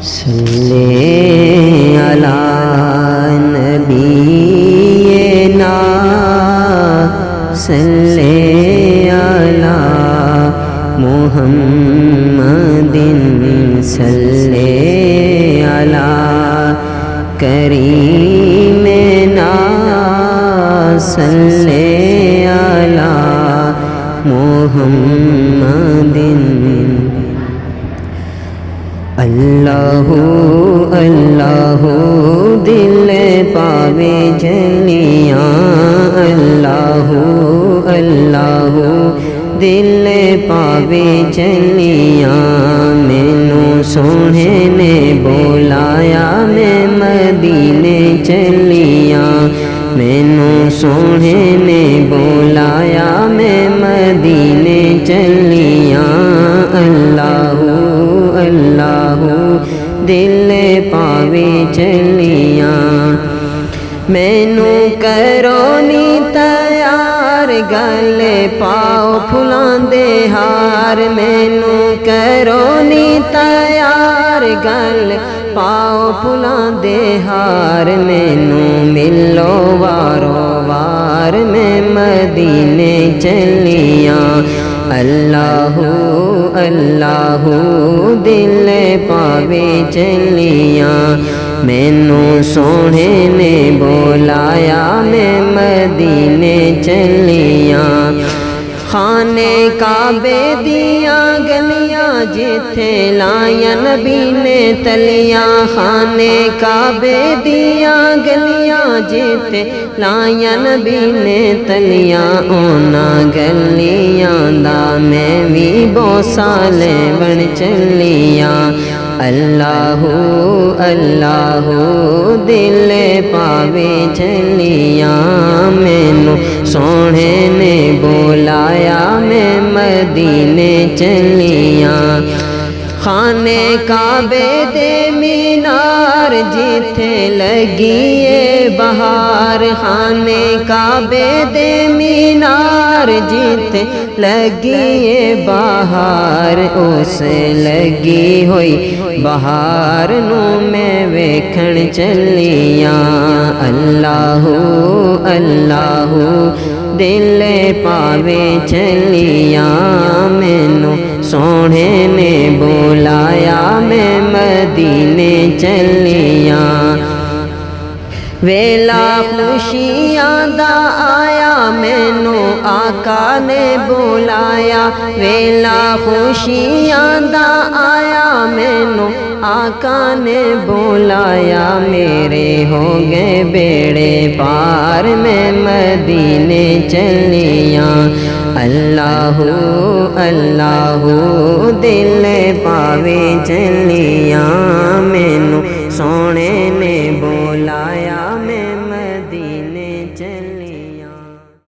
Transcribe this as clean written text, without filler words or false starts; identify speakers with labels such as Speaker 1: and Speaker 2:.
Speaker 1: صلی علی نبینا صلی علی محمد صلی علی کریمنا صلی علی محمد اللہ اللہ دل پاوے جلیاں اللہ اللہ دل پاوے جلیاں مینوں سونے نے بولایا میں مدینے چلیاں مینوں سونے نے بولایا میں مدینے چلیاں اللہ اللہ دل پاوے چلیاں مینوں کرو نی تیار گلے پاؤ پھلاں دے ہار مینوں کرو نی تیار گلے پاؤ پھلاں دے ہار مینوں ملو وارو وار میں مدینے چلیاں اللہ اللہ دل پاوے چلیاں مینوں سونے نے بولایا میں مدینے چلیاں خانے کعبے دیاں گلیاں جتھے لائیاں نبی نے تلیاں خانے کعبے دیاں گلیاں جتھے لائیاں نبی نے تلیاں اونا گلیاں دا میں بھی بوسا لیون چلیاں اللہ اللہ دل پاوے چلیاں مینوں سونے نے بولایا میں مدینے چلیاں خانے کعبے دے مینار جتھے لگیے بہار خانے کعبے دے مینار جتھے لگیے بہار اس لگی ہوئی بہار نو میں ویکھن چلیاں اللہ اللہ دل پاوے چلیاں مینوں سونے نے بولایا میں مدینے چلیاں ویلا خوشیاں دا آیا مینوں آقا نے بولایا ویلا خوشیاں دا آیا مینوں آقا نے بولایا میرے ہو گئے بیڑے پار میں مدینے چلیاں اللہ اللہ دل پاوے چلیاں میں